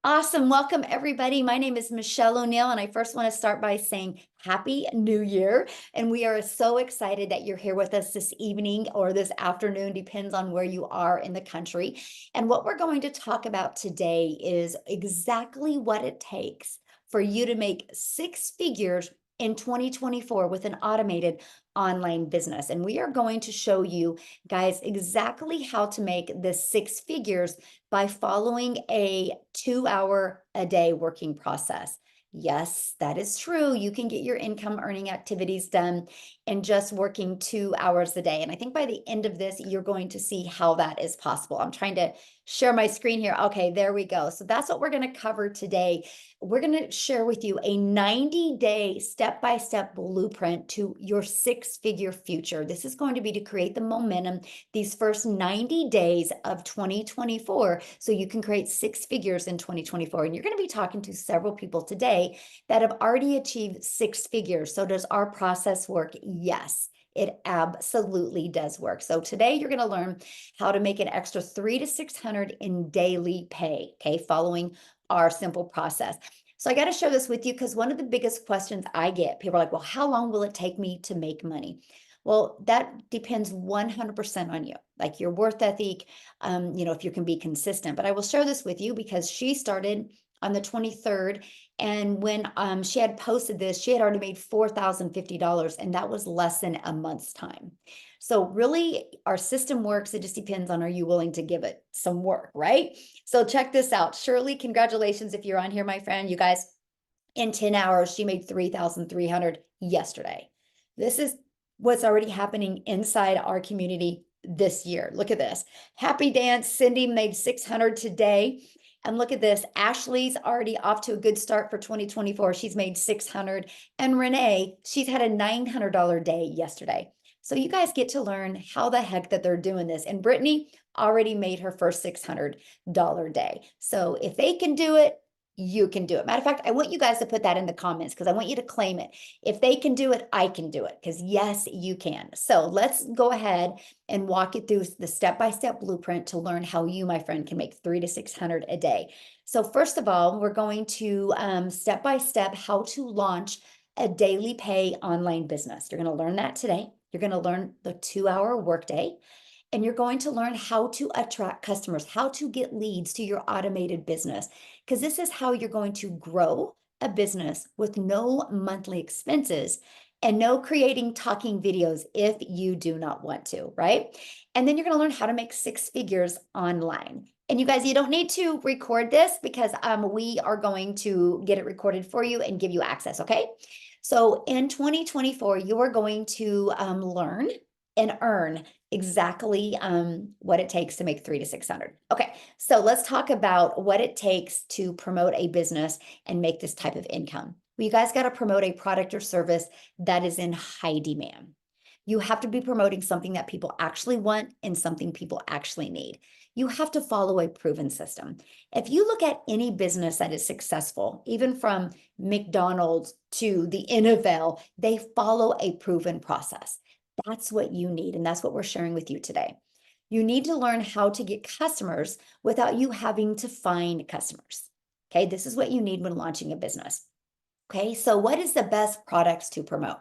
Awesome. Welcome, everybody. My name is Michelle O'Neill, and I first want to start by saying Happy New Year. And we are so excited that you're here with us this evening or this afternoon, depends on where you are in the country. And what we're going to talk about today is exactly what it takes for you to make six figures in 2024 with an automated online business. And we are going to show you guys exactly how to make this six figures by following a 2 hour a day working process. Yes, that is true. You can get your income earning activities done in just working 2 hours a day. And I think by the end of this, you're going to see how that is possible. I'm trying to share my screen here. Okay, there we go. So that's what we're going to cover today. We're going to share with you a 90-day step-by-step blueprint to your six-figure future. This is going to be to create the momentum these first 90 days of 2024 so you can create six figures in 2024. And you're going to be talking to several people today that have already achieved six figures. So does our process work? Yes. It absolutely does work. So today you're going to learn how to make an extra 300 to 600 in daily pay, okay, following our simple process. So I got to share this with you because one of the biggest questions I get, people are like, well, how long will it take me to make money? Well, that depends 100% on you, like your worth ethic, if you can be consistent. But I will share this with you because she started on the 23rd. And when she had posted this, she had already made $4,050, and that was less than a month's time. So really, our system works. It just depends on, are you willing to give it some work, right? So check this out. Shirley, congratulations if you're on here, my friend. You guys, in 10 hours, she made 3,300 yesterday. This is what's already happening inside our community this year. Look at this. Happy dance. Cindy made 600 today. And look at this. Ashley's already off to a good start for 2024. She's made 600. And Renee, she's had a $900 day yesterday. So you guys get to learn how the heck that they're doing this. And Brittany already made her first $600 day. So if they can do it, you can do it. Matter of fact, I want you guys to put that in the comments because I want you to claim it. If they can do it, I can do it, because yes, you can. So let's go ahead and walk you through the step-by-step blueprint to learn how you, my friend, can make 300 to 600 a day. So first of all, we're going to step-by-step how to launch a daily pay online business. You're going to learn that today. You're going to learn the 2 hour workday. And you're going to learn how to attract customers, how to get leads to your automated business, because this is how you're going to grow a business with no monthly expenses and no creating talking videos if you do not want to, right? And then you're going to learn how to make six figures online. And you guys, you don't need to record this because we are going to get it recorded for you and give you access, okay? So in 2024, you are going to learn and earn exactly what it takes to make 300 to 600. Okay, so let's talk about what it takes to promote a business and make this type of income. Well, you guys got to promote a product or service that is in high demand. You have to be promoting something that people actually want and something people actually need. You have to follow a proven system. If you look at any business that is successful, even from McDonald's to the NFL, they follow a proven process. That's what you need, and that's what we're sharing with you today. You need to learn how to get customers without you having to find customers. Okay, this is what you need when launching a business. Okay, so what is the best products to promote?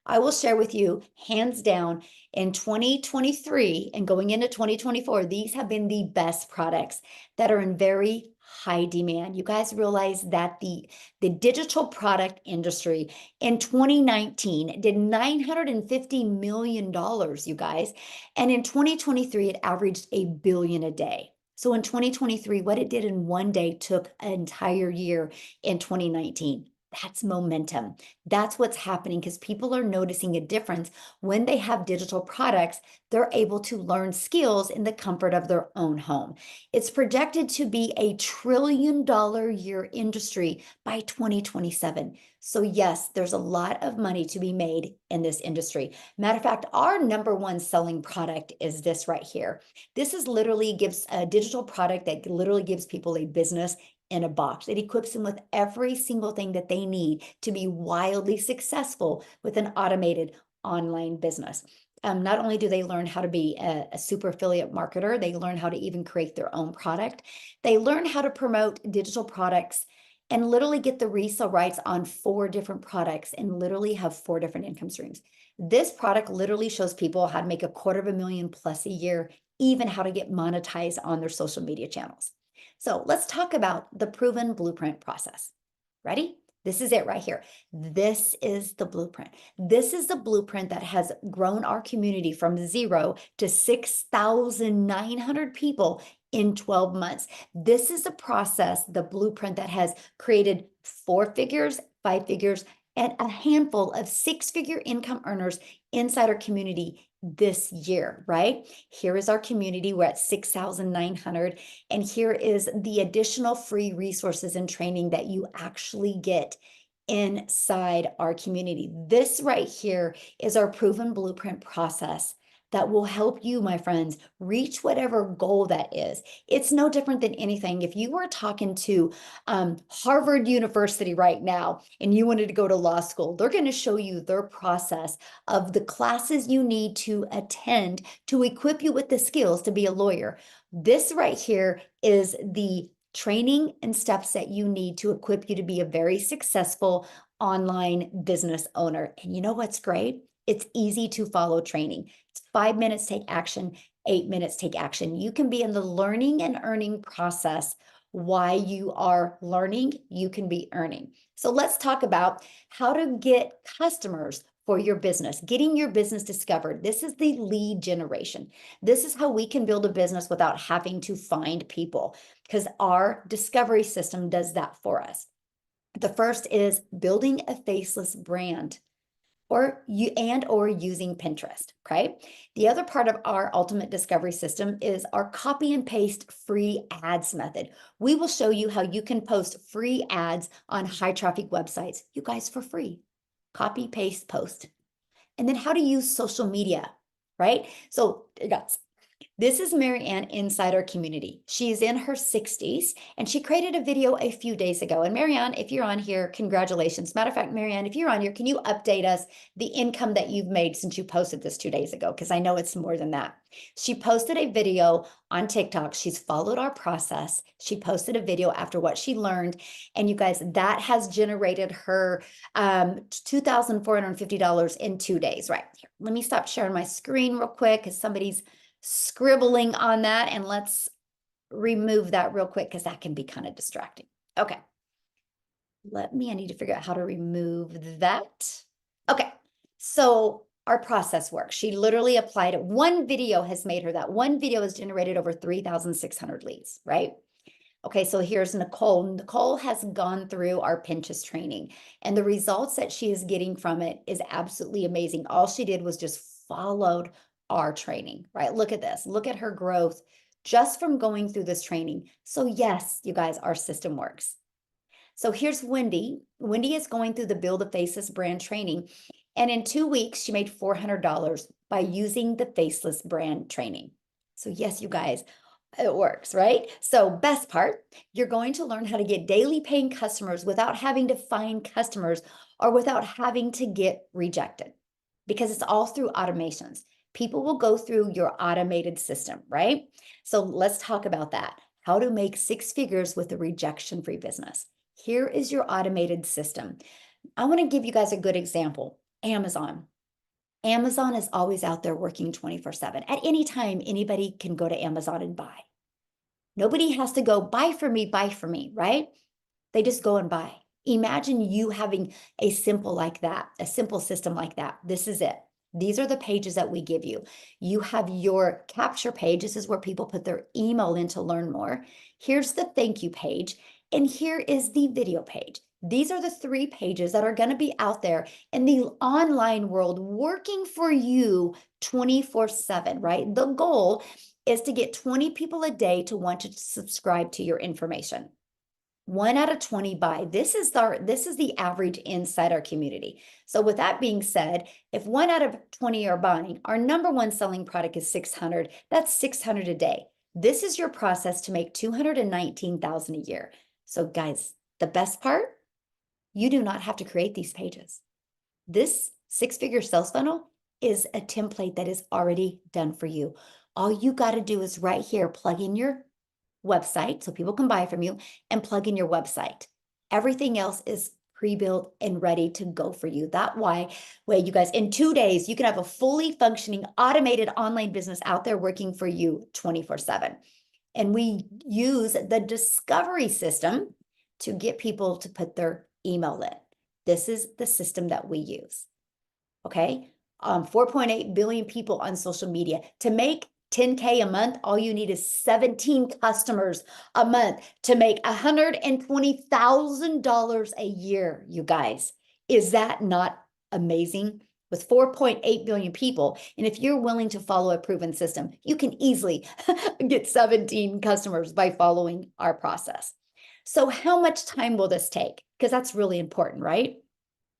I will share with you, hands down, in 2023 and going into 2024, these have been the best products that are in very high demand. You guys realize that the digital product industry in 2019 did $950 million, you guys. And in 2023, it averaged $1 billion a day. So in 2023, what it did in one day took an entire year in 2019. That's momentum. That's what's happening because people are noticing a difference when they have digital products. They're able to learn skills in the comfort of their own home. It's projected to be a $1 trillion year industry by 2027. So yes, there's a lot of money to be made in this industry. Matter of fact, our number one selling product is this right here. This is literally gives a digital product that literally gives people a business in a box. It equips them with every single thing that they need to be wildly successful with an automated online business. Not only do they learn how to be a super affiliate marketer, they learn how to even create their own product. They learn how to promote digital products and literally get the resale rights on 4 different products and literally have 4 different income streams. This product literally shows people how to make $250,000 plus a year, even how to get monetized on their social media channels. So let's talk about the proven blueprint process. Ready? This is it right here. This is the blueprint. This is the blueprint that has grown our community from 0 to 6,900 people in 12 months. This is the process, the blueprint that has created 4 figures, 5 figures, and a handful of 6-figure income earners inside our community this year, right? Here is our community. We're at 6,900. And here is the additional free resources and training that you actually get inside our community. This right here is our proven blueprint process that will help you, my friends, reach whatever goal that is. It's no different than anything. If you were talking to Harvard University right now and you wanted to go to law school, they're going to show you their process of the classes you need to attend to equip you with the skills to be a lawyer. This right here is the training and steps that you need to equip you to be a very successful online business owner. And you know what's great? It's easy to follow training. It's 5 minutes, take action, 8 minutes, take action. You can be in the learning and earning process. While you are learning, you can be earning. So let's talk about how to get customers for your business, getting your business discovered. This is the lead generation. This is how we can build a business without having to find people, because our discovery system does that for us. The first is building a faceless brand or using Pinterest, okay? The other part of our ultimate discovery system is our copy and paste free ads method. We will show you how you can post free ads on high traffic websites, you guys, for free. Copy, paste, post. And then how to use social media, right? So guys, this is Marianne inside our community. She's in her 60s and she created a video a few days ago. And Marianne, if you're on here, congratulations. Matter of fact, Marianne, if you're on here, can you update us the income that you've made since you posted this 2 days ago? Because I know it's more than that. She posted a video on TikTok. She's followed our process. She posted a video after what she learned. And you guys, that has generated her $2,450 in 2 days. Right here. Let me stop sharing my screen real quick because somebody's scribbling on that, and let's remove that real quick because that can be kind of distracting. Okay. I need to figure out how to remove that. Okay. So our process works. She literally applied it. One video has made her that. One video has generated over 3,600 leads, right? Okay, so here's Nicole. Nicole has gone through our Pinterest training, and the results that she is getting from it is absolutely amazing. All she did was just followed our training, right? Look at this. Look at her growth just from going through this training. So yes, you guys, our system works. So here's Wendy. Wendy is going through the Build a Faceless brand training. And in 2 weeks, she made $400 by using the Faceless brand training. So yes, you guys, it works, right? So best part, you're going to learn how to get daily paying customers without having to find customers or without having to get rejected, because it's all through automations. People will go through your automated system, right? So let's talk about that. How to make 6 figures with a rejection-free business. Here is your automated system. I want to give you guys a good example. Amazon. Amazon is always out there working 24/7. At any time, anybody can go to Amazon and buy. Nobody has to go buy for me, right? They just go and buy. Imagine you having a simple like that, a simple system like that. This is it. These are the pages that we give you. You have your capture page. This is where people put their email in to learn more. Here's the thank you page. And here is the video page. These are the 3 pages that are going to be out there in the online world working for you 24/7, right? The goal is to get 20 people a day to want to subscribe to your information. 1 out of 20 buy. This is the average inside our community. So with that being said, if 1 out of 20 are buying, our number 1 selling product is 600. That's 600 a day. This is your process to make 219,000 a year. So guys, the best part, you do not have to create these pages. This 6-figure sales funnel is a template that is already done for you. All you got to do is right here, plug in your website so people can buy from you and plug in your website. Everything else is pre-built and ready to go for you. That way, you guys, in 2 days, you can have a fully functioning automated online business out there working for you 24/7. And we use the discovery system to get people to put their email in. This is the system that we use. Okay. 4.8 billion people on social media. To make 10K a month, all you need is 17 customers a month to make $120,000 a year, you guys. Is that not amazing? With 4.8 billion people, and if you're willing to follow a proven system, you can easily get 17 customers by following our process. So how much time will this take? Because that's really important, right?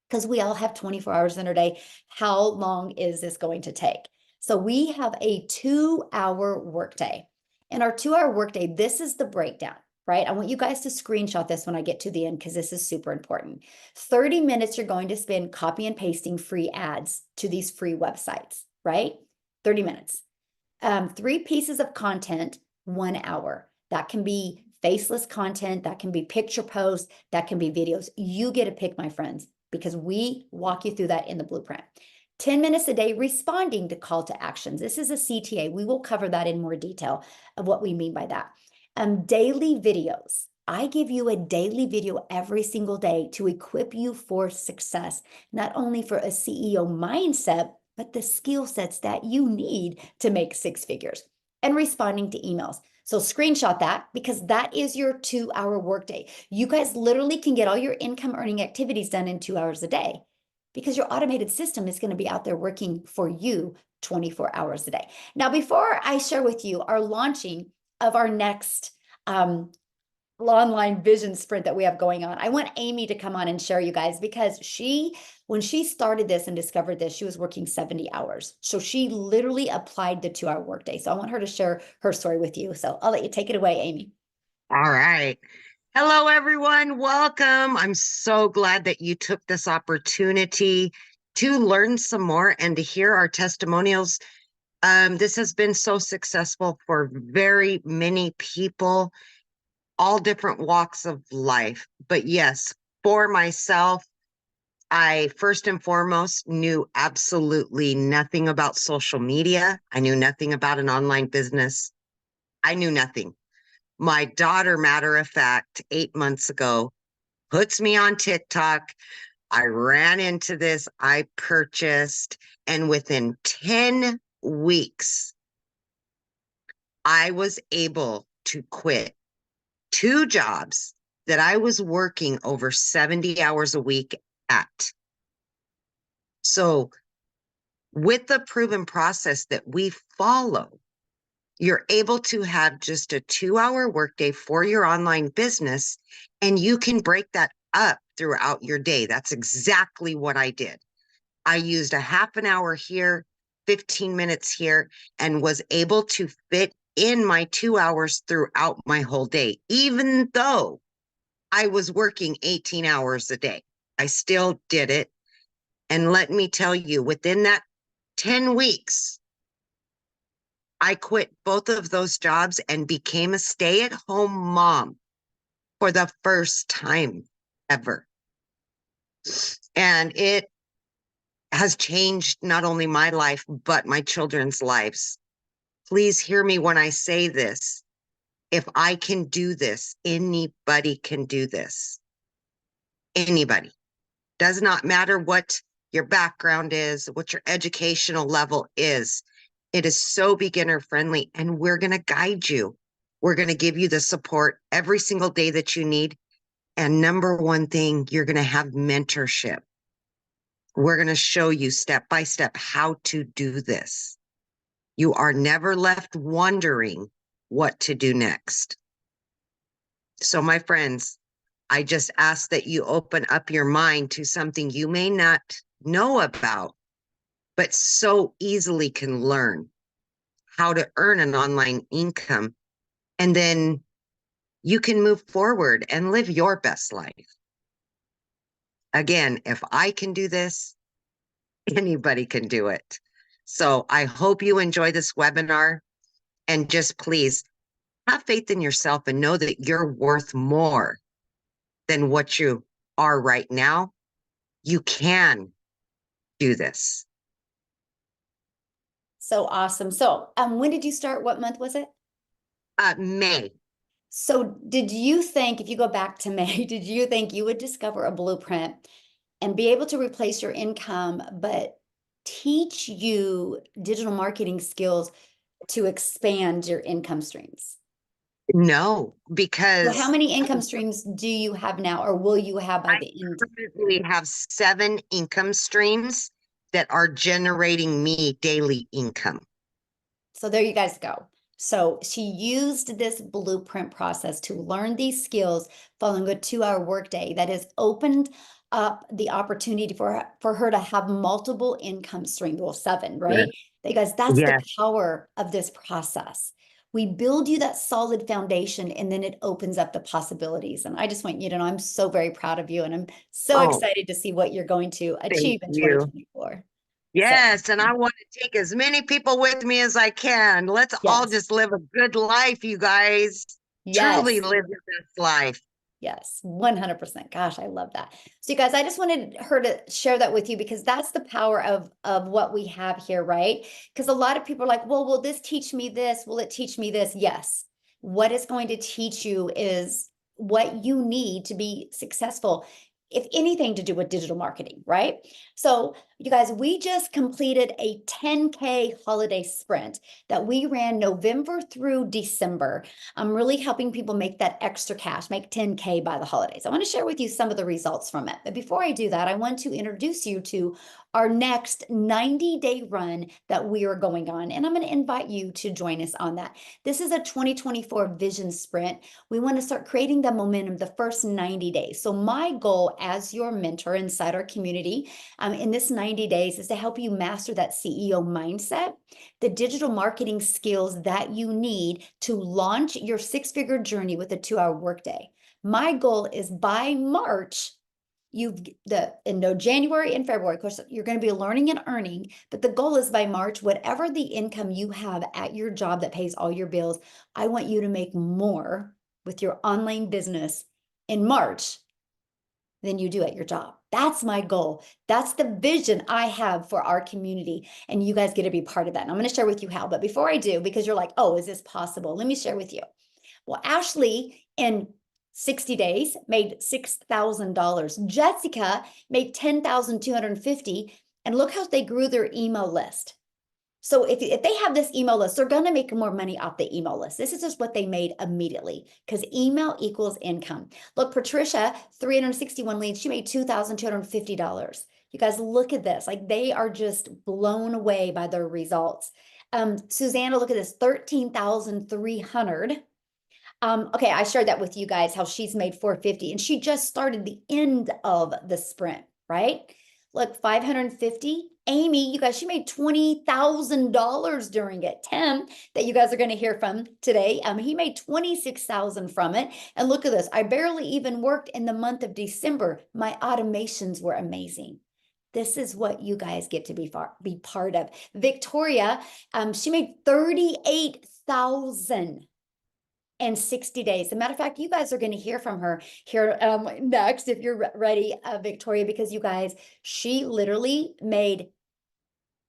Because we all have 24 hours in a day. How long is this going to take? So we have a 2-hour workday. In our 2-hour workday, this is the breakdown, right? I want you guys to screenshot this when I get to the end because this is super important. 30 minutes you're going to spend copy and pasting free ads to these free websites, right? 30 minutes. 3 pieces of content, 1 hour. That can be faceless content, that can be picture posts, that can be videos. You get to pick, my friends, because we walk you through that in the blueprint. 10 minutes a day responding to call to actions. This is a CTA. We will cover that in more detail of what we mean by that. Daily videos. I give you a daily video every single day to equip you for success, not only for a CEO mindset, but the skill sets that you need to make 6 figures, and responding to emails. So screenshot that because that is your 2-hour workday. You guys literally can get all your income earning activities done in 2 hours a day because your automated system is going to be out there working for you 24 hours a day. Now, before I share with you our launching of our next online vision sprint that we have going on, I want Amy to come on and share, you guys, because when she started this and discovered this, she was working 70 hours. So she literally applied the 2-hour workday. So I want her to share her story with you. So I'll let you take it away, Amy. All right. Hello, everyone. Welcome. I'm so glad that you took this opportunity to learn some more and to hear our testimonials. This has been so successful for very many people, all different walks of life. But yes, for myself, I first and foremost knew absolutely nothing about social media. I knew nothing about an online business. I knew nothing. My daughter, matter of fact, 8 months ago, puts me on TikTok. I ran into this, I purchased, and within 10 weeks, I was able to quit 2 jobs that I was working over 70 hours a week at. So, with the proven process that we follow, you're able to have just a 2-hour workday for your online business, and you can break that up throughout your day. That's exactly what I did. I used a half an hour here, 15 minutes here, and was able to fit in my 2 hours throughout my whole day, even though I was working 18 hours a day. I still did it. And let me tell you, within that 10 weeks, I quit both of those jobs and became a stay-at-home mom for the first time ever. And it has changed not only my life, but my children's lives. Please hear me when I say this. If I can do this, anybody can do this. Anybody. Does not matter what your background is, what your educational level is. It is so beginner friendly, and we're going to guide you. We're going to give you the support every single day that you need. And number one thing, you're going to have mentorship. We're going to show you step by step how to do this. You are never left wondering what to do next. So, my friends, I just ask that you open up your mind to something you may not know about, but so easily can learn how to earn an online income. And then you can move forward and live your best life. Again, if I can do this, anybody can do it. So I hope you enjoy this webinar, and just please have faith in yourself and know that you're worth more than what you are right now. You can do this. So awesome. So, when did you start? What month was it? May. So, did you think, if you go back to May, did you think you would discover a blueprint and be able to replace your income, but teach you digital marketing skills to expand your income streams? No, So, how because many I income streams do you have now, or will you have by the end? currently have 7 income streams that are generating me daily income. So there you guys go. So she used this blueprint process to learn these skills following a 2-hour workday that has opened up the opportunity for her to have multiple income streams. Well, 7, Yeah. right? Because that's the Yeah. power of this process. We build you that solid foundation and then it opens up the possibilities. And I just want you to know I'm so very proud of you and I'm so Oh, excited to see what you're going to thank achieve in you. 2024. So, Yes, and I want to take as many people with me as I can. Let's all yes, just live a good life, you guys. Truly yes. live your best life. Yes, 100%. Gosh, I love that. So you guys, I just wanted her to share that with you because that's the power of what we have here, right? Because a lot of people are like, well, will this teach me this? Will it teach me this? Yes. What it's going to teach you is what you need to be successful, if anything to do with digital marketing, right? So you guys, we just completed a 10K holiday sprint that we ran November through December. I'm really helping people make that extra cash, make 10K by the holidays. I want to share with you some of the results from it. But before I do that, I want to introduce you to our next 90-day run that we are going on. And I'm going to invite you to join us on that. This is a 2024 vision sprint. We want to start creating the momentum the first 90 days. So my goal as your mentor inside our community in this 90 days is to help you master that CEO mindset, the digital marketing skills that you need to launch your 6-figure journey with a 2-hour workday. My goal is by March, January and February, of course, you're going to be learning and earning, but the goal is by March, whatever the income you have at your job that pays all your bills, I want you to make more with your online business in March than you do at your job. That's my goal. That's the vision I have for our community. And you guys get to be part of that. And I'm going to share with you how. But before I do, because you're like, oh, is this possible? Let me share with you. Well, Ashley, in 60 days, made $6,000. Jessica made $10,250. And look how they grew their email list. So if they have this email list, they're going to make more money off the email list. This is just what they made immediately because email equals income. Look, Patricia, 361 leads. She made $2,250. You guys look at this. Like they are just blown away by their results. Susanna, look at this, 13,300. Okay, I shared that with you guys, how she's made 450 and she just started the end of the sprint, right? Look, 550. Amy, you guys, she made $20,000 during it. Tim, that you guys are going to hear from today, he made 26,000 from it. And look at this. I barely even worked in the month of December. My automations were amazing. This is what you guys get to be part of. Victoria, she made 38,000 and 60 days. As a matter of fact, you guys are going to hear from her here next if you're ready, Victoria, because you guys, she literally made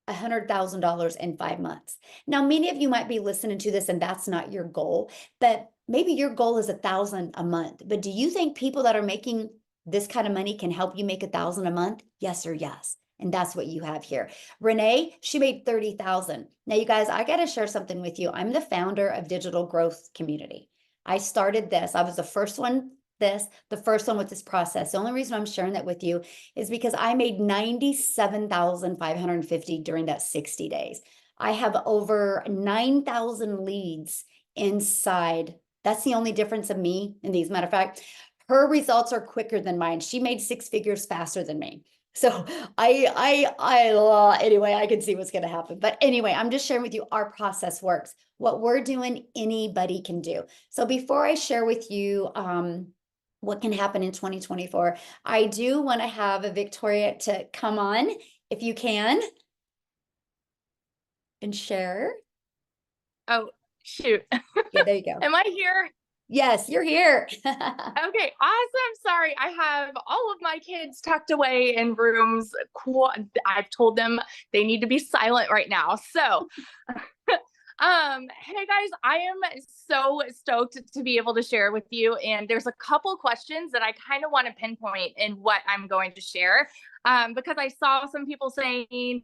$100,000 in 5 months. Now, many of you might be listening to this and that's not your goal, but maybe your goal is 1,000 a month. But do you think people that are making this kind of money can help you make 1,000 a month? Yes or yes. And that's what you have here. Renee, she made 30,000. Now, you guys, I got to share something with you. I'm the founder of Digital Growth Community. I started this. I was the first one with this process. The only reason I'm sharing that with you is because I made 97,550 during that 60 days. I have over 9,000 leads inside. That's the only difference of me in these. Matter of fact, her results are quicker than mine. She made 6 figures faster than me. So anyway, I can see what's going to happen. But anyway, I'm just sharing with you our process works. What we're doing, anybody can do. So before I share with you what can happen in 2024, I do want to have a Victoria to come on if you can. and share. Oh, shoot. Yeah, there you go. Am I here? Yes, you're here. Okay, awesome. Sorry, I have all of my kids tucked away in rooms. I've told them they need to be silent right now. So, hey guys, I am so stoked to be able to share with you. And there's a couple questions that I kind of want to pinpoint in what I'm going to share. Because I saw some people saying,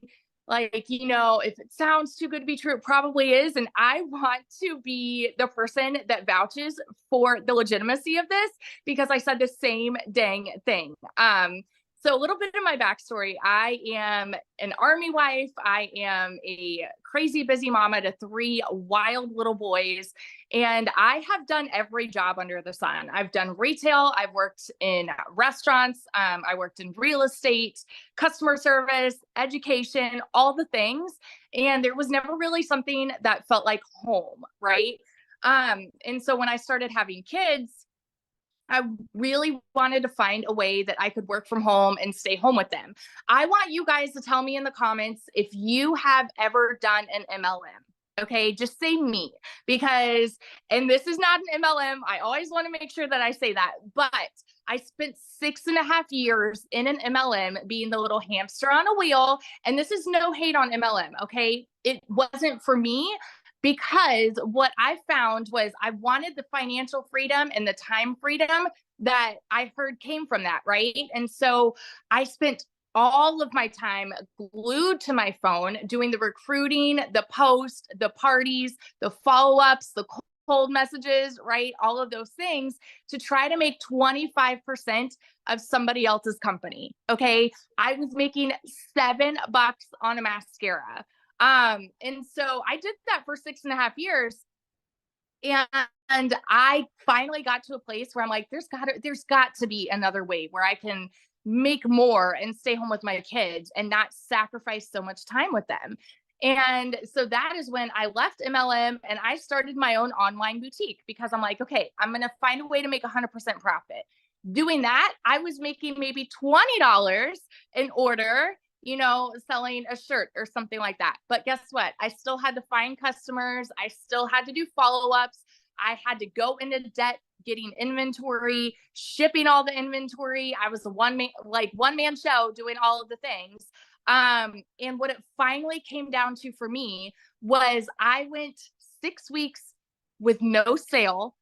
like, if it sounds too good to be true, it probably is. And I want to be the person that vouches for the legitimacy of this because I said the same dang thing. So a little bit of my backstory. I am an Army wife. I am a crazy busy mama to 3 wild little boys. And I have done every job under the sun. I've done retail. I've worked in restaurants. I worked in real estate, customer service, education, all the things. And there was never really something that felt like home, right? And so when I started having kids, I really wanted to find a way that I could work from home and stay home with them. I want you guys to tell me in the comments if you have ever done an MLM. Okay, just say me because, and this is not an MLM. I always want to make sure that I say that, but I spent 6.5 years in an MLM being the little hamster on a wheel. And this is no hate on MLM. Okay, it wasn't for me because what I found was I wanted the financial freedom and the time freedom that I heard came from that, right? And so I spent all of my time glued to my phone doing the recruiting, the post, the parties, the follow-ups, the cold messages, right? All of those things to try to make 25% of somebody else's company. Okay. I was making $7 on a mascara. And so I did that for 6.5 years. And I finally got to a place where I'm like, there's got to be another way where I can make more and stay home with my kids and not sacrifice so much time with them. And so that is when I left MLM and I started my own online boutique because I'm like, okay, I'm going to find a way to make 100% profit. Doing that, I was making maybe $20 an order, selling a shirt or something like that. But guess what? I still had to find customers. I still had to do follow-ups. I had to go into debt getting inventory, shipping all the inventory. I was a one-man show doing all of the things. And what it finally came down to for me was I went 6 weeks with no sale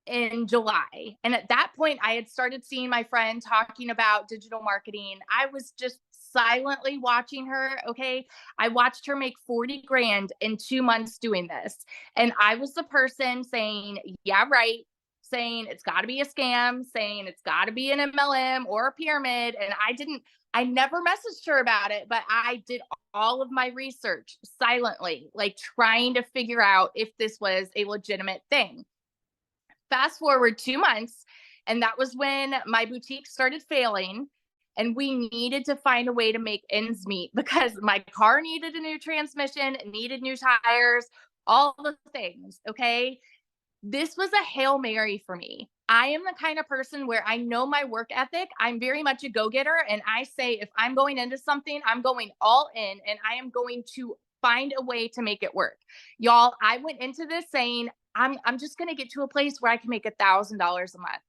in July. And at that point, I had started seeing my friend talking about digital marketing. I was just silently watching her. Okay. I watched her make 40 grand in 2 months doing this. And I was the person saying, yeah, right. Saying it's got to be a scam, saying it's got to be an MLM or a pyramid. And I never messaged her about it, but I did all of my research silently, like trying to figure out if this was a legitimate thing. Fast forward 2 months, and that was when my boutique started failing. And we needed to find a way to make ends meet because my car needed a new transmission, needed new tires, all the things. Okay. This was a Hail Mary for me. I am the kind of person where I know my work ethic. I'm very much a go-getter. And I say, if I'm going into something, I'm going all in and I am going to find a way to make it work. Y'all, I went into this saying, I'm just going to get to a place where I can make $1,000 a month.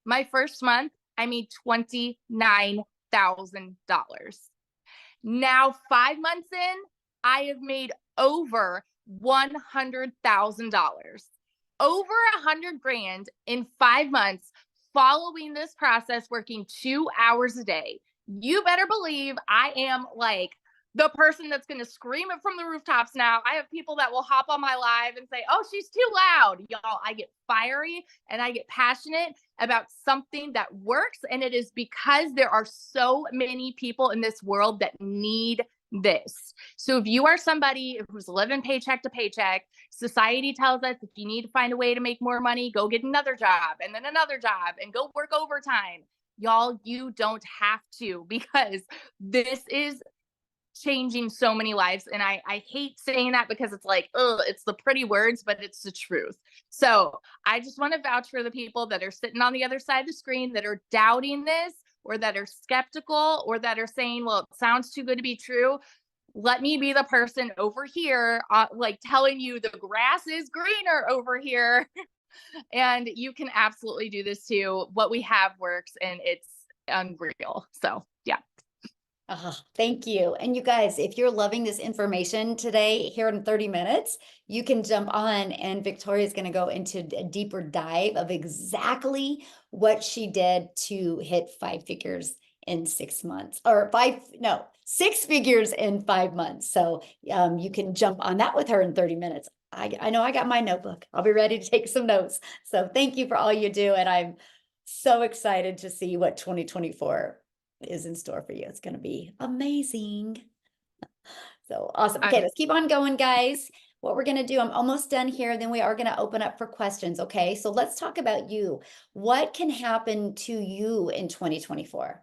My first month, I made $29,000. Now, 5 months in, I have made over $100,000. Over 100 grand in 5 months following this process, working 2 hours a day. You better believe I am like the person that's going to scream it from the rooftops now. I have people that will hop on my live and say, oh, she's too loud. Y'all, I get fiery and I get passionate about something that works. And it is because there are so many people in this world that need this. So if you are somebody who's living paycheck to paycheck, society tells us if you need to find a way to make more money, go get another job and then another job and go work overtime. Y'all, you don't have to, because this is changing so many lives. And I hate saying that because it's like, oh, it's the pretty words, but it's the truth. So I just want to vouch for the people that are sitting on the other side of the screen that are doubting this, or that are skeptical, or that are saying, well, it sounds too good to be true. let me be the person over here, like telling you the grass is greener over here. And you can absolutely do this too. What we have works and it's unreal. So, yeah. Thank you. And you guys, if you're loving this information today, here in 30 minutes, you can jump on and Victoria's going to go into a deeper dive of exactly what she did to hit 5 figures in 6 months, or no, 6 figures in 5 months. So you can jump on that with her in 30 minutes. I know I got my notebook. I'll be ready to take some notes. So thank you for all you do. And I'm so excited to see what 2024 is in store for you. It's going to be amazing. So awesome. Okay, let's keep on going, guys. What we're going to do, I'm almost done here. Then we are going to open up for questions. Okay, so let's talk about you. What can happen to you in 2024?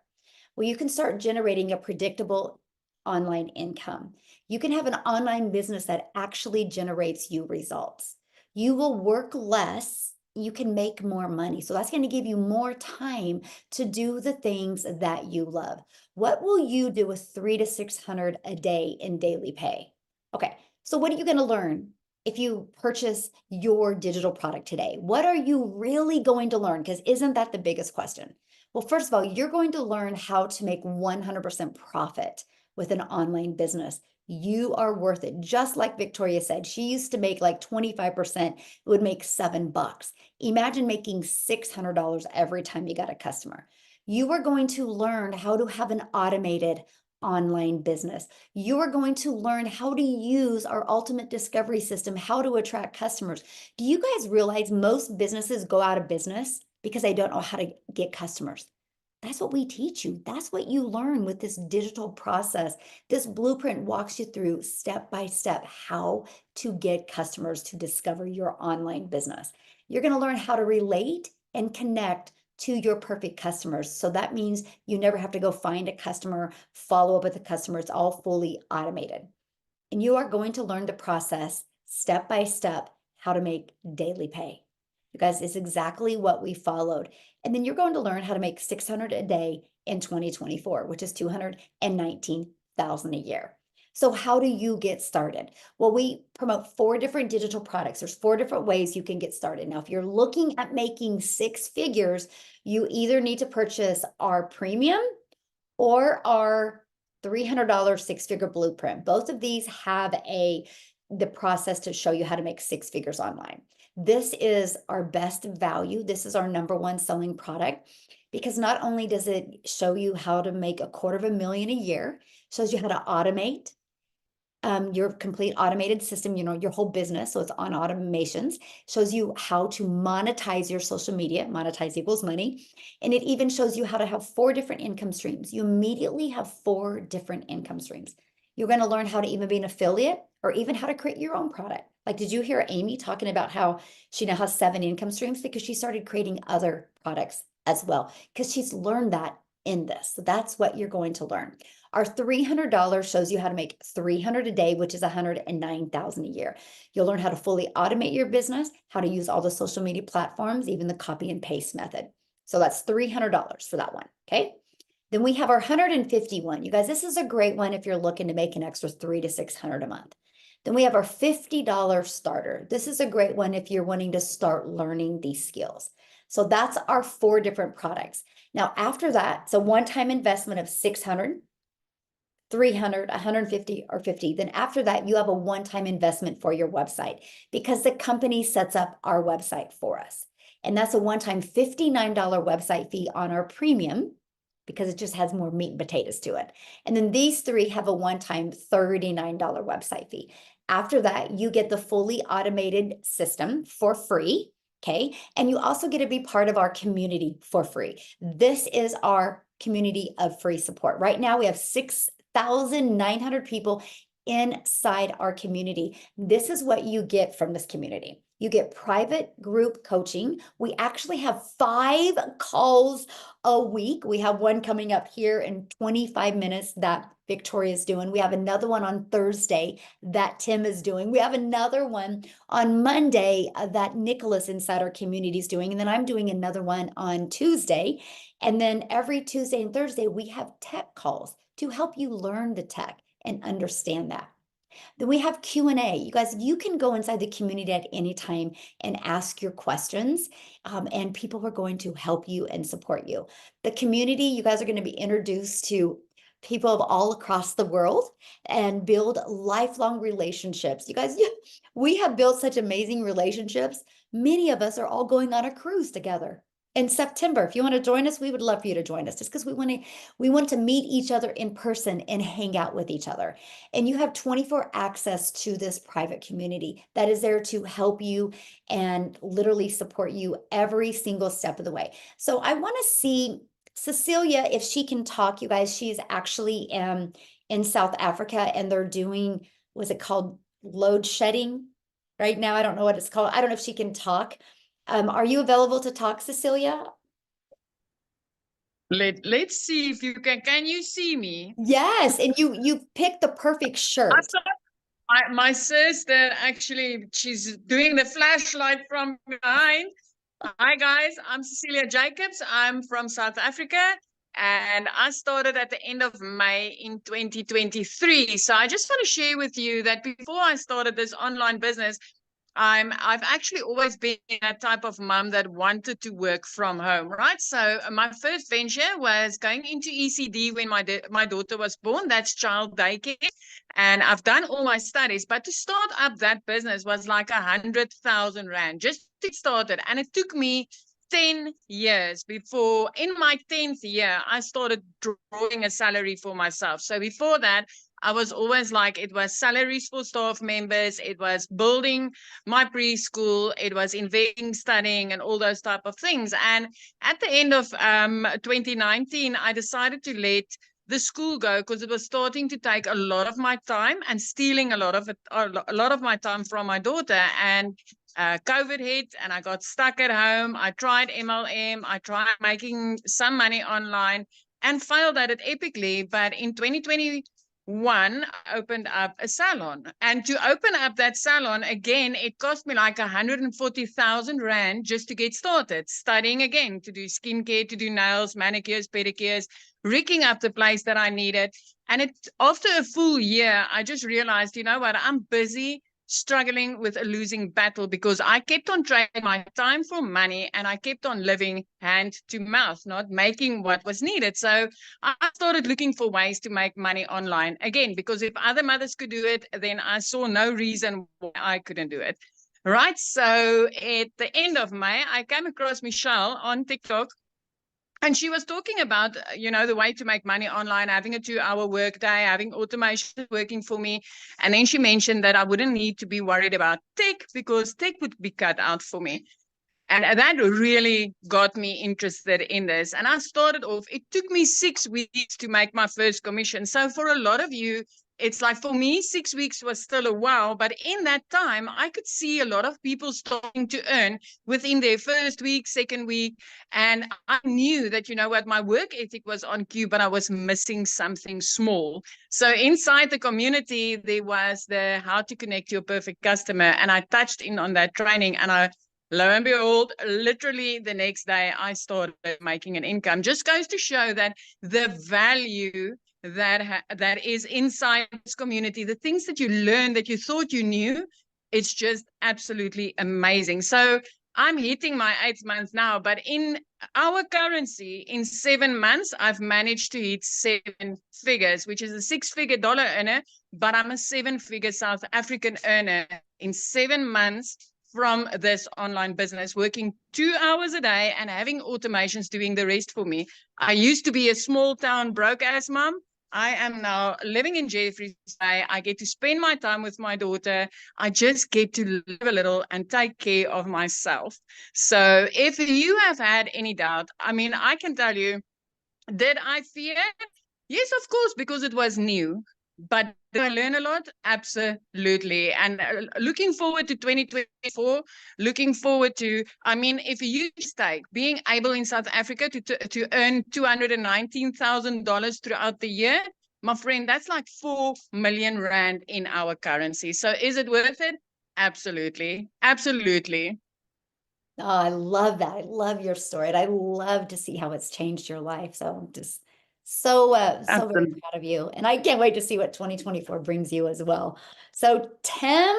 Well, you can start generating a predictable online income. You can have an online business that actually generates you results. You will work less. You can make more money. So that's going to give you more time to do the things that you love. What will you do with 300 to 600 a day in daily pay? Okay, so what are you going to learn if you purchase your digital product today? What are you really going to learn? Because isn't that the biggest question? Well, first of all, you're going to learn how to make 100% profit with an online business. You are worth it. Just like Victoria said, she used to make like 25%, it would make $7. Imagine making $600 every time you got a customer. You are going to learn how to have an automated online business. You are going to learn how to use our ultimate discovery system, how to attract customers. Do you guys realize most businesses go out of business because they don't know how to get customers? That's what we teach you. That's what you learn with this digital process. This blueprint walks you through step by step how to get customers to discover your online business. You're going to learn how to relate and connect to your perfect customers. So that means you never have to go find a customer, follow up with a customer. It's all fully automated. And you are going to learn the process step by step how to make daily pay. You guys, it's exactly what we followed. And then you're going to learn how to make 600 a day in 2024, which is 219,000 a year. So how do you get started? Well, we promote 4 different digital products. There's 4 different ways you can get started. Now, if you're looking at making 6 figures, you either need to purchase our premium or our $300 6-figure blueprint. Both of these have the process to show you how to make 6 figures online. This is our best value. This is our #1 selling product because not only does it show you how to make $250,000 a year, shows you how to automate your complete automated system, your whole business. So it's on automations, shows you how to monetize your social media. Monetize equals money. And it even shows you how to have 4 different income streams. You immediately have 4 different income streams. You're going to learn how to even be an affiliate or even how to create your own product. Like, did you hear Amy talking about how she now has 7 income streams? Because she started creating other products as well, because she's learned that in this. So that's what you're going to learn. Our $300 shows you how to make 300 a day, which is 109,000 a year. You'll learn how to fully automate your business, how to use all the social media platforms, even the copy and paste method. So that's $300 for that one. Okay. Then we have our 151. You guys, this is a great one if you're looking to make an extra 300 to 600 a month. Then we have our $50 starter. This is a great one if you're wanting to start learning these skills. So that's our 4 different products. Now, after that, it's a one-time investment of 600, 300, 150, or 50. Then after that, you have a one-time investment for your website because the company sets up our website for us. And that's a one-time $59 website fee on our premium because it just has more meat and potatoes to it. And then these 3 have a one-time $39 website fee. After that, you get the fully automated system for free. Okay. And you also get to be part of our community for free. This is our community of free support. Right now, we have 6,900 people inside our community. This is what you get from this community. You get private group coaching. We actually have 5 calls a week. We have one coming up here in 25 minutes that Victoria's doing. We have another one on Thursday that Tim is doing. We have another one on Monday that Nicholas inside our community is doing. And then I'm doing another one on Tuesday. And then every Tuesday and Thursday, we have tech calls to help you learn the tech. and understand that. Then we have Q&A. You guys, you can go inside the community at any time and ask your questions, and people are going to help you and support you. The community, you guys are going to be introduced to people of all across the world and build lifelong relationships. You guys, we have built such amazing relationships. Many of us are all going on a cruise together in September. If you want to join us, we would love for you to join us, just because we want to meet each other in person and hang out with each other. And you have 24 access to this private community that is there to help you and literally support you every single step of the way. So I want to see Cecilia, if she can talk, you guys. She's actually in South Africa, and they're doing, was it called load shedding right now? I don't know what it's called. I don't know if she can talk. Are you available to talk, Cecilia? Let's see if you can you see me? Yes, and you picked the perfect shirt. My sister, actually, she's doing the flashlight from behind. Hi guys, I'm Cecilia Jacobs. I'm from South Africa, and I started at the end of May in 2023. So I just want to share with you that before I started this online business, I've actually always been that type of mom that wanted to work from home, right? So my first venture was going into ECD when my daughter was born. That's child daycare, and I've done all my studies. But to start up that business was like 100,000 rand just to get started, and it took me 10 years before, in my 10th year, I started drawing a salary for myself. So before that, I was always like, it was salaries for staff members, it was building my preschool, it was investing, studying, and all those type of things. And at the end of 2019, I decided to let the school go because it was starting to take a lot of my time and stealing a lot of my time from my daughter. And COVID hit and I got stuck at home. I tried MLM, I tried making some money online and failed at it epically. But in 2021, I opened up a salon. And to open up that salon, again, it cost me like 140,000 Rand just to get started. Studying again, to do skincare, to do nails, manicures, pedicures, rigging up the place that I needed. And after a full year, I just realized, you know what, I'm busy struggling with a losing battle because I kept on trading my time for money and I kept on living hand to mouth, not making what was needed. So I started looking for ways to make money online again, because if other mothers could do it, then I saw no reason why I couldn't do it. Right. So at the end of May, I came across Michelle on TikTok. And she was talking about, the way to make money online, having a 2-hour work day, having automation working for me. And then she mentioned that I wouldn't need to be worried about tech because tech would be cut out for me. And that really got me interested in this. And I started off, it took me 6 weeks to make my first commission. So for a lot of you, it's like, for me, 6 weeks was still a while. But in that time, I could see a lot of people starting to earn within their first week, second week. And I knew that, my work ethic was on cue, but I was missing something small. So inside the community, there was the how to connect your perfect customer. And I touched in on that training, and lo and behold, literally the next day, I started making an income. Just goes to show that the value that is inside this community, the things that you learn that you thought you knew, it's just absolutely amazing. So I'm hitting my 8th month now, but in our currency, in 7 months, I've managed to hit 7 figures, which is a 6-figure dollar earner, but I'm a 7-figure South African earner in 7 months from this online business, working 2 hours a day and having automations doing the rest for me. I used to be a small town broke ass mom. I am now living in Jeffreys Bay. I get to spend my time with my daughter. I just get to live a little and take care of myself. So if you have had any doubt, I can tell you, did I fear? Yes, of course, because it was new. But did I learn a lot? Absolutely. And looking forward to 2024, looking forward to, if you take being able in South Africa to earn $219,000 throughout the year, my friend, that's like 4 million Rand in our currency. So is it worth it? Absolutely. Absolutely. Oh, I love that. I love your story. And I love to see how it's changed your life. So I'm just So very Absolutely. proud of you. And I can't wait to see what 2024 brings you as well. So Tim,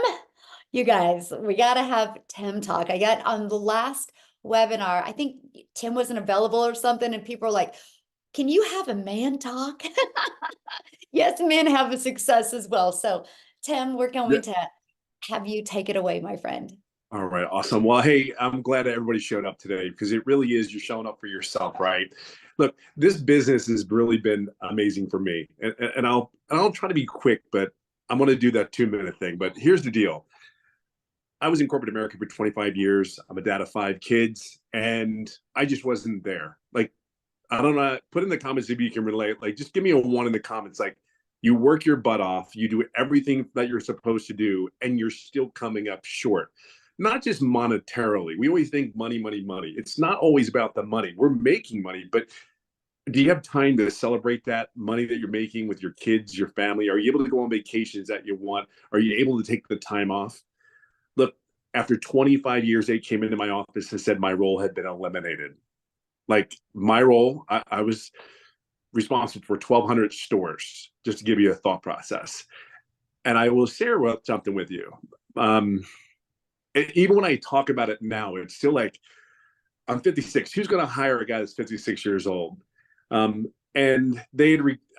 you guys, we got to have Tim talk. I got on the last webinar, I think Tim wasn't available or something, and people are like, can you have a man talk? Yes, men have a success as well. So Tim, we're going to have you take it away, my friend. All right, awesome. Well, hey, I'm glad that everybody showed up today because it really is, you're showing up for yourself, right? Look, this business has really been amazing for me, and I'll try to be quick, but I'm going to do that 2-minute thing. But here's the deal: I was in corporate America for 25 years. I'm a dad of 5 kids, and I just wasn't there. Like, I don't know. Put in the comments if you can relate. Like, just give me a 1 in the comments. Like, you work your butt off, you do everything that you're supposed to do, and you're still coming up short. Not just monetarily. We always think money, money, money. It's not always about the money. We're making money, but do you have time to celebrate that money that you're making with your kids, your family? Are you able to go on vacations that you want? Are you able to take the time off? Look, after 25 years, they came into my office and said my role had been eliminated. Like, my role, I was responsible for 1,200 stores, just to give you a thought process. And I will share something with you. Even when I talk about it now, it's still like, I'm 56. Who's going to hire a guy that's 56 years old? And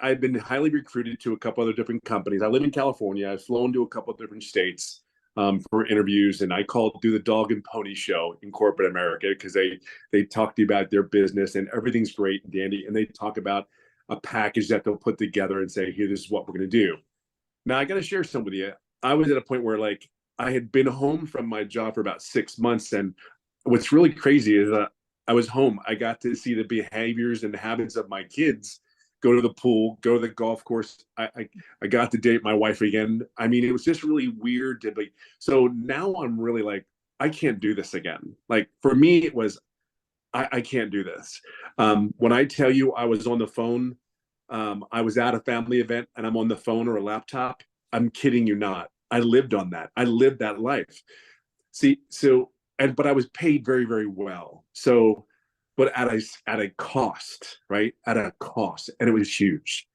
I've been highly recruited to a couple other different companies. I live in California. I've flown to a couple of different states for interviews, and I do the dog and pony show in corporate America because they talk to you about their business and everything's great and dandy, and they talk about a package that they'll put together and say, here, this is what we're going to do. Now, I got to share some with you. I was at a point where, like, I had been home from my job for about 6 months, and what's really crazy is I was home. I got to see the behaviors and habits of my kids. Go to the pool, go to the golf course. I got to date my wife again. I mean, it was just really weird to be. So now I'm really like, I can't do this again. Like, for me, it was, I can't do this. When I tell you I was on the phone, I was at a family event and I'm on the phone or a laptop, I'm kidding you not. I lived on that. I lived that life. See, but I was paid very, very well. So, but at a cost, right? At a cost, and it was huge.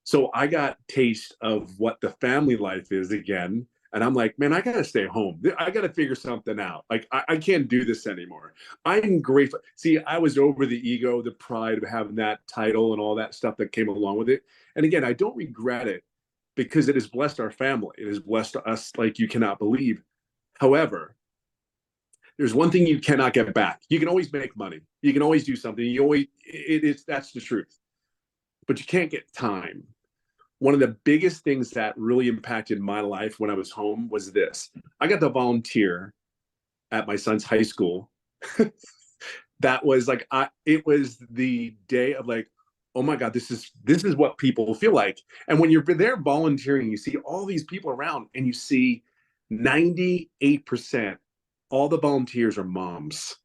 So I got taste of what the family life is again, and I'm like, man, I gotta stay home. I gotta figure something out. Like, I can't do this anymore. I'm grateful. See, I was over the ego, the pride of having that title and all that stuff that came along with it. And again, I don't regret it because it has blessed our family. It has blessed us like you cannot believe. However, there's one thing you cannot get back. You can always make money. You can always do something. That's the truth. But you can't get time. One of the biggest things that really impacted my life when I was home was this. I got to volunteer at my son's high school. That was like, it was the day of like, oh my God, this is what people feel like. And when you're there volunteering, you see all these people around and you see 98%, all the volunteers are moms.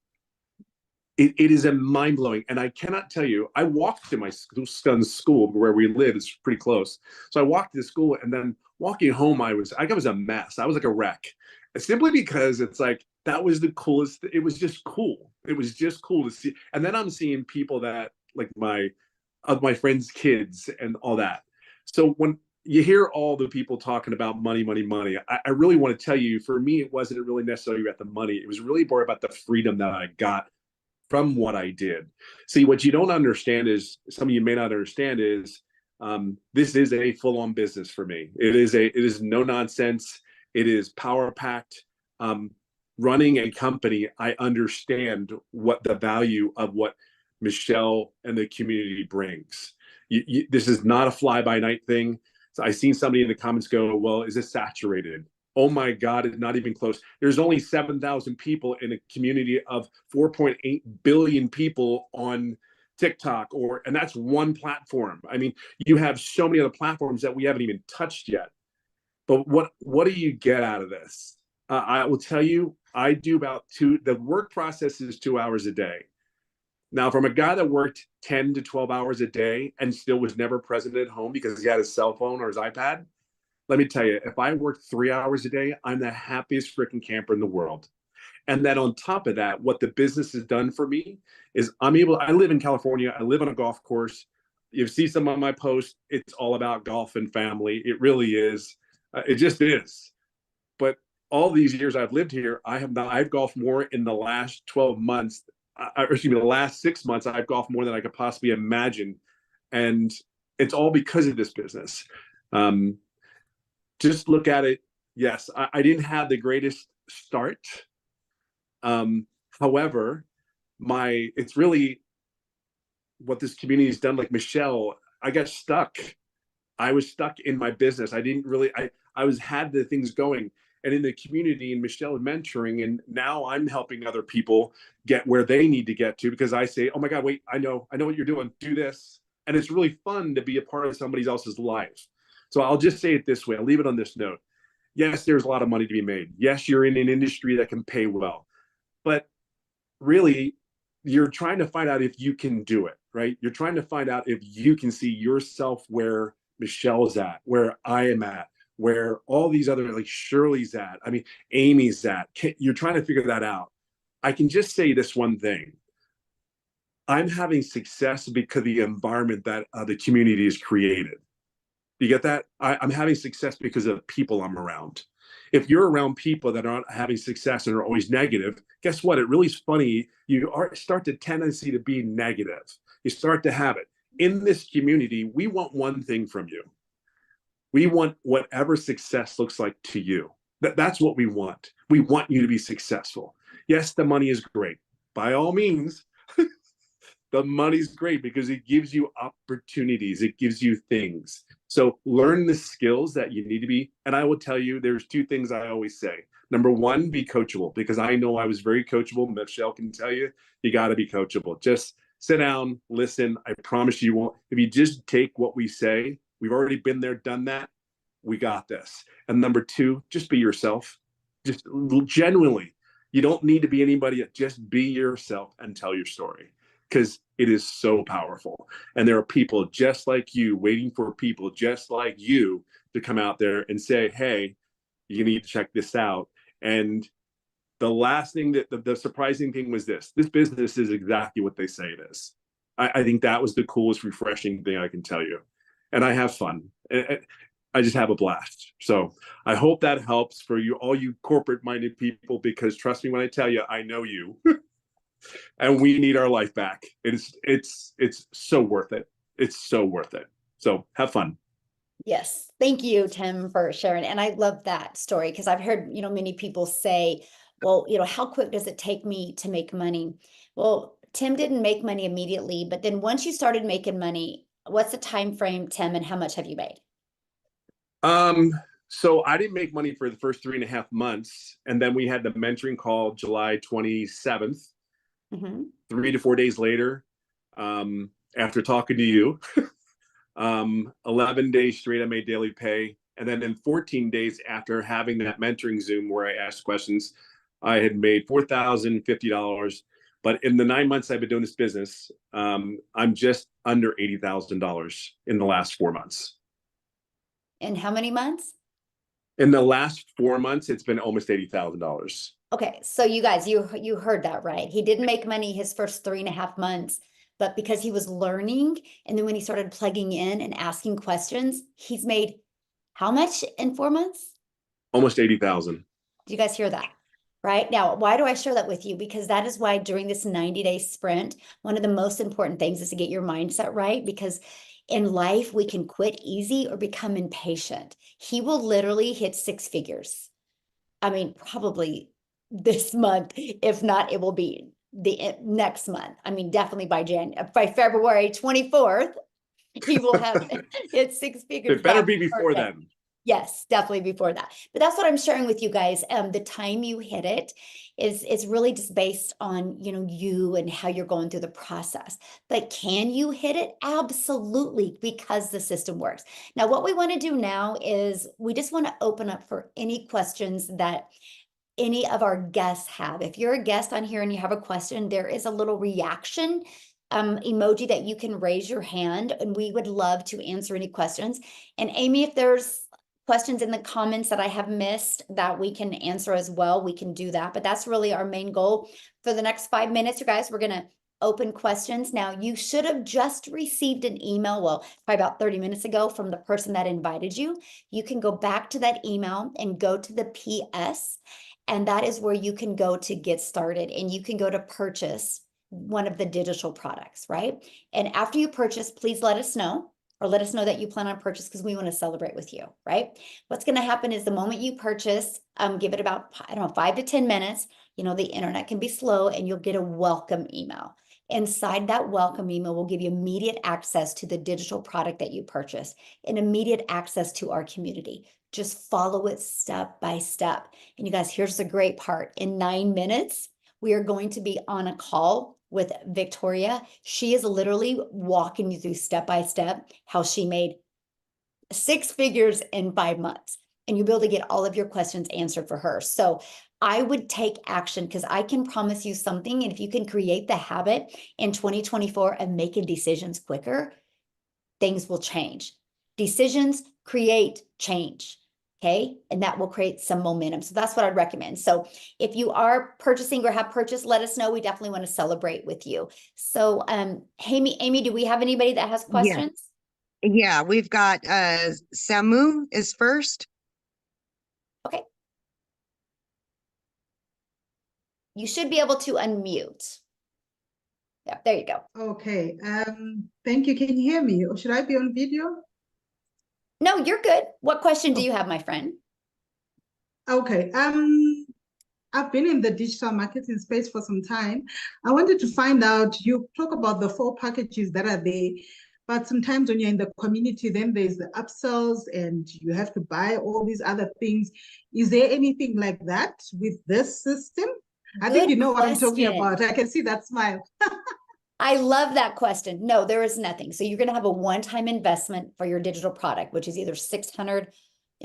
It is a mind-blowing. And I cannot tell you, I walked to my son's school where we live. It's pretty close. So I walked to the school, and then walking home, I was a mess. I was like a wreck. Simply because it's like, that was the coolest. It was just cool. It was just cool to see. And then I'm seeing people that like my friends' kids and all that. So when you hear all the people talking about money, money, money, I really want to tell you, for me, it wasn't really necessarily about the money. It was really more about the freedom that I got from what I did. See, what you don't understand is, some of you may not understand is, this is a full-on business for me. It is no nonsense. It is power packed. Running a company, I understand what the value of what Michelle and the community brings. This is not a fly-by-night thing. So I seen somebody in the comments go, well, is this saturated? Oh my God, it's not even close. There's only 7,000 people in a community of 4.8 billion people on TikTok, and that's one platform. I mean, you have so many other platforms that we haven't even touched yet. But what do you get out of this? I will tell you, I do the work process is 2 hours a day. Now, from a guy that worked 10 to 12 hours a day and still was never present at home because he had his cell phone or his iPad, let me tell you, if I worked 3 hours a day, I'm the happiest freaking camper in the world. And then on top of that, what the business has done for me is I live in California. I live on a golf course. You see some of my posts, it's all about golf and family. It really is. It just is. But all these years I've lived here, I've golfed more in the last 12 months, excuse me, the last 6 months, I've golfed more than I could possibly imagine. And it's all because of this business. Just look at it. Yes, I didn't have the greatest start. However, it's really what this community has done. Like Michelle, I got stuck. I was stuck in my business. I didn't really, had the things going, and in the community, and Michelle mentoring, and now I'm helping other people get where they need to get to, because I say, oh my God, wait, I know what you're doing. Do this. And it's really fun to be a part of somebody else's life. So I'll just say it this way. I'll leave it on this note. Yes, there's a lot of money to be made. Yes, you're in an industry that can pay well, but really, you're trying to find out if you can do it, right? You're trying to find out if you can see yourself where Michelle's at, where I am at, where all these other, like Shirley's at, I mean, Amy's at. You're trying to figure that out. I can just say this one thing. I'm having success because of the environment that the community has created. You get that? I'm having success because of the people I'm around. If you're around people that aren't having success and are always negative, guess what? It really is funny. You start to tendency to be negative. You start to have it. In this community, we want one thing from you. We want whatever success looks like to you. That's what we want. We want you to be successful. Yes, the money is great. By all means, the money's great because it gives you opportunities. It gives you things. So learn the skills that you need to be. And I will tell you, there's two things I always say. Number one, be coachable, because I know I was very coachable. Michelle can tell you, you got to be coachable. Just sit down, listen. I promise you won't. If you just take what we say, we've already been there, done that. We got this. And number two, just be yourself. Just genuinely. You don't need to be anybody. Just be yourself and tell your story, because it is so powerful. And there are people just like you, waiting for people just like you to come out there and say, hey, you need to check this out. And the last thing, the surprising thing was this business is exactly what they say it is. I think that was the coolest, refreshing thing I can tell you. And I have fun. I just have a blast. So I hope that helps for you, all you corporate minded people, because trust me when I tell you, I know you. And we need our life back. It's so worth it. It's so worth it. So have fun. Yes. Thank you, Tim, for sharing. And I love that story, because I've heard, many people say, well, how quick does it take me to make money? Well, Tim didn't make money immediately, but then once you started making money, what's the time frame, Tim, and how much have you made? So I didn't make money for the first 3.5 months. And then we had the mentoring call July 27th. 3 to 4 days later, after talking to you, 11 days straight, I made daily pay. And then in 14 days after having that mentoring Zoom where I asked questions, I had made $4,050. But in the 9 months I've been doing this business, I'm just under $80,000 in the last 4 months. In how many months? In the last 4 months, it's been almost $80,000. Okay, so you guys, you heard that right. He didn't make money his first 3.5 months, but because he was learning, and then when he started plugging in and asking questions, he's made how much in 4 months? Almost 80,000. Do you guys hear that? Right now, why do I share that with you? Because that is why during this 90-day sprint, one of the most important things is to get your mindset right, because in life, we can quit easy or become impatient. He will literally hit 6 figures. I mean, probably this month. If not, it will be the next month. I mean, definitely by February 24th, he will have hit 6 figures. It better be before then. Yes, definitely before that. But that's what I'm sharing with you guys. The time you hit it is really just based on, you and how you're going through the process. But can you hit it? Absolutely, because the system works. Now, what we want to do now is we just want to open up for any questions that any of our guests have. If you're a guest on here and you have a question, there is a little reaction emoji that you can raise your hand, and we would love to answer any questions. And Amy, if there's questions in the comments that I have missed that we can answer as well, we can do that. But that's really our main goal for the next 5 minutes, you guys. We're going to open questions. Now, you should have just received an email, well, probably about 30 minutes ago from the person that invited you. You can go back to that email and go to the PS, and that is where you can go to get started, and you can go to purchase one of the digital products, right? And after you purchase, please let us know, or let us know that you plan on purchase, because we want to celebrate with you, right? What's going to happen is the moment you purchase, give it about, I don't know, 5 to 10 minutes. You know, the internet can be slow, and you'll get a welcome email. Inside that welcome email will give you immediate access to the digital product that you purchase and immediate access to our community. Just follow it step by step. And you guys, here's the great part. In 9 minutes, we are going to be on a call with Victoria. She is literally walking you through step by step how she made 6 figures in 5 months. And you'll be able to get all of your questions answered for her. So I would take action, because I can promise you something. And if you can create the habit in 2024 of making decisions quicker, things will change. Decisions create change. Okay. And that will create some momentum. So that's what I'd recommend. So if you are purchasing or have purchased, let us know. We definitely want to celebrate with you. So Amy, do we have anybody that has questions? Yeah, we've got Samu is first. Okay. You should be able to unmute. Yeah, there you go. Okay, thank you. Can you hear me, or should I be on video? No, you're good. What question do you have, my friend? Okay, I've been in the digital marketing space for some time. I wanted to find out, you talk about the 4 packages that are there, but sometimes when you're in the community, then there's the upsells and you have to buy all these other things. Is there anything like that with this system? I think you know what I'm talking about. I can see that smile. I love that question. No, there is nothing. So you're going to have a one-time investment for your digital product, which is either 600,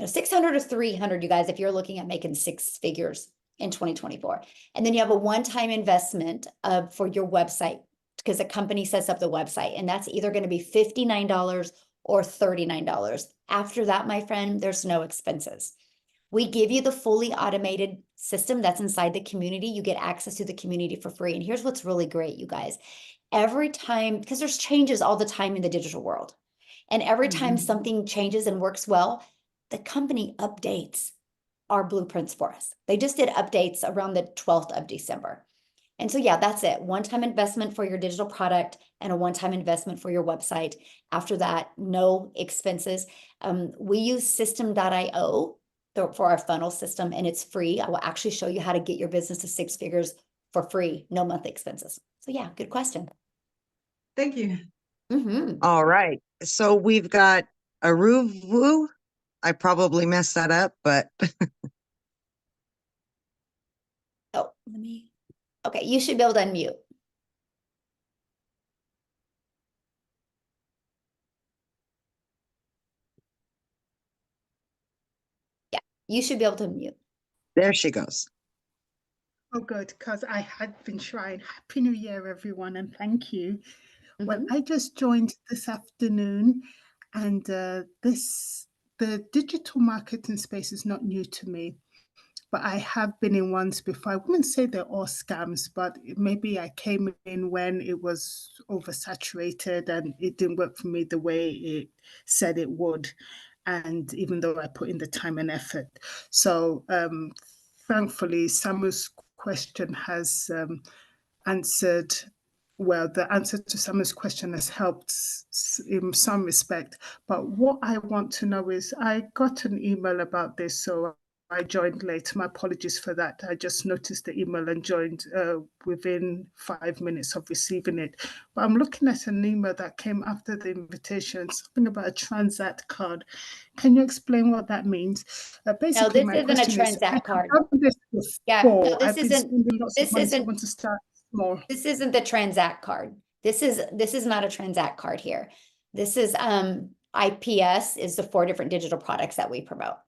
600 or 300, you guys, if you're looking at making 6 figures in 2024. And then you have a one-time investment for your website, because a company sets up the website, and that's either going to be $59 or $39. After that, my friend, there's no expenses. We give you the fully automated system that's inside the community. You get access to the community for free. And here's what's really great, you guys. Every time, because there's changes all the time in the digital world, and every time something changes and works well, the company updates our blueprints for us. They just did updates around the 12th of December. And so, yeah, that's it. One-time investment for your digital product and a one-time investment for your website. After that, no expenses. We use system.io for our funnel system, and it's free. I will actually show you how to get your business to 6 figures for free, no monthly expenses. So yeah, good question. Thank you. All right. So we've got Aruvu. I probably messed that up, but Oh, okay, you should be able to unmute. Yeah, you should be able to unmute. there she goes. Oh, good, because I had been trying. Happy New Year, everyone, and thank you. Well, I just joined this afternoon, and the digital marketing space is not new to me, but I have been in ones before. I wouldn't say they're all scams, but maybe I came in when it was oversaturated and it didn't work for me the way it said it would. And even though I put in the time and effort. So thankfully, Samu's question has answered, well, the answer to Samu's question has helped in some respect. But what I want to know is, I got an email about this, so I joined late. My apologies for that. I just noticed the email and joined within 5 minutes of receiving it. But I'm looking at an email that came after the invitation, something about a Transact card. Can you explain what that means? Basically, no, this isn't a Transact card. Yeah, no, this isn't the Transact card. This is not a Transact card here. This is IPS is the 4 different digital products that we promote.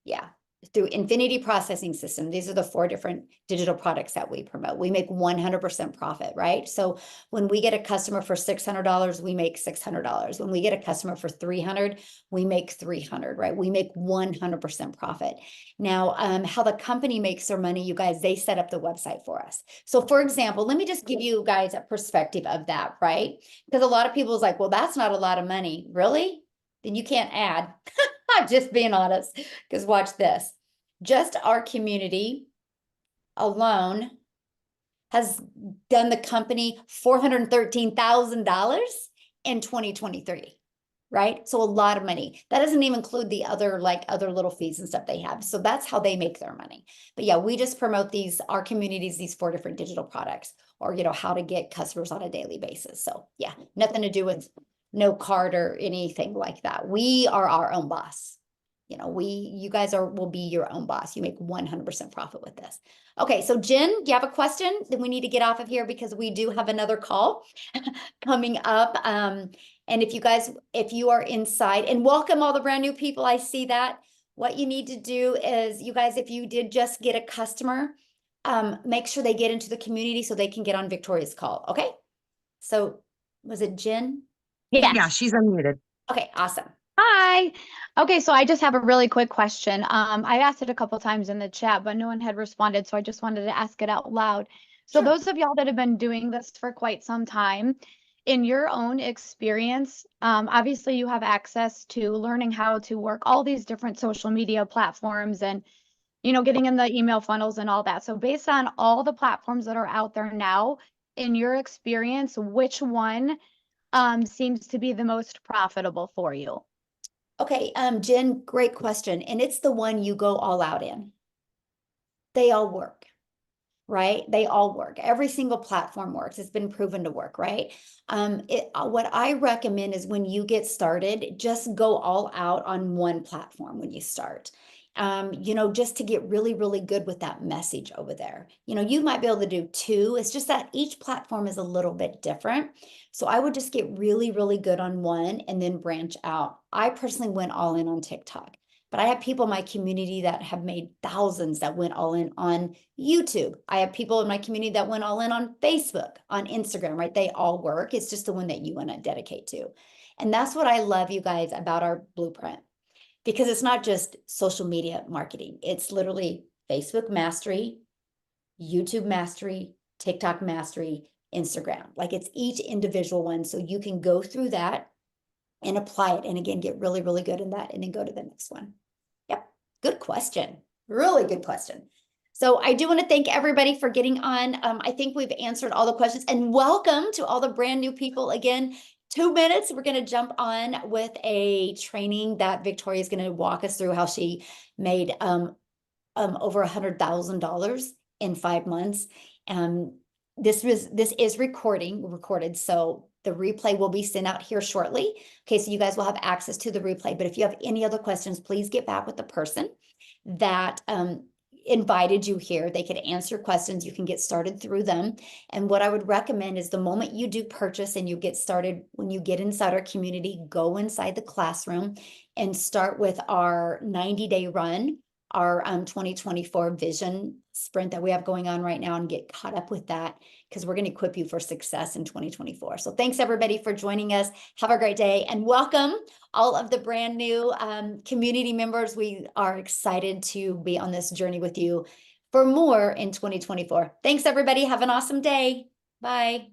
Yeah. through Infinity Processing System. These are the 4 different digital products that we promote. We make 100% profit, right? So when we get a customer for $600, we make $600. When we get a customer for $300, we make $300, right? We make 100% profit. Now, how the company makes their money, you guys, they set up the website for us. So for example, let me just give you guys a perspective of that, right? Because a lot of people is like, well, that's not a lot of money. Really? Then you can't add. Just being honest, because watch this. Just our community alone has done the company $413,000 in 2023, right? So a lot of money. That doesn't even include the other little fees and stuff they have. So that's how they make their money. But yeah, we just promote our communities, these 4 different digital products, or how to get customers on a daily basis. So yeah, nothing to do with no card or anything like that. We are our own boss. You guys will be your own boss. You make 100% profit with this. Okay, so Jen, do you have a question? Then we need to get off of here because we do have another call coming up. And if you are inside, and welcome all the brand new people, I see that. What you need to do is, you guys, if you did just get a customer, make sure they get into the community so they can get on Victoria's call, okay? So was it Jen? Yeah, she's unmuted. Okay, awesome. Hi. Okay, so I just have a really quick question. I asked it a couple times in the chat, but no one had responded, so I just wanted to ask it out loud. So Sure. those of y'all that have been doing this for quite some time, in your own experience, obviously you have access to learning how to work all these different social media platforms and, getting in the email funnels and all that. So based on all the platforms that are out there now, in your experience, which one seems to be the most profitable for you? Okay, Jen, great question. And it's the one you go all out in. They all work, right? They all work. Every single platform works. It's been proven to work, right? What I recommend is when you get started, just go all out on one platform when you start. Just to get really, really good with that message over there. You might be able to do 2. It's just that each platform is a little bit different. So I would just get really, really good on one and then branch out. I personally went all in on TikTok, but I have people in my community that have made thousands that went all in on YouTube. I have people in my community that went all in on Facebook, on Instagram, right? They all work. It's just the one that you want to dedicate to. And that's what I love, you guys, about our blueprint. Because it's not just social media marketing. It's literally Facebook mastery, YouTube mastery, TikTok mastery, Instagram. Like it's each individual one. So you can go through that and apply it. And again, get really, really good in that and then go to the next one. Yep. Good question. Really good question. So I do want to thank everybody for getting on. I think we've answered all the questions, and welcome to all the brand new people again. 2 minutes, we're going to jump on with a training that Victoria is going to walk us through how she made over $100,000 in 5 months. This is recorded, so the replay will be sent out here shortly. Okay, so you guys will have access to the replay. But if you have any other questions, please get back with the person that invited you here. They could answer questions. You can get started through them. And what I would recommend is the moment you do purchase and you get started, when you get inside our community, go inside the classroom and start with our 90-day run, our 2024 vision sprint that we have going on right now, and get caught up with that, because we're going to equip you for success in 2024. So thanks everybody for joining us. Have a great day, and welcome all of the brand new community members. We are excited to be on this journey with you for more in 2024. Thanks everybody. Have an awesome day. Bye.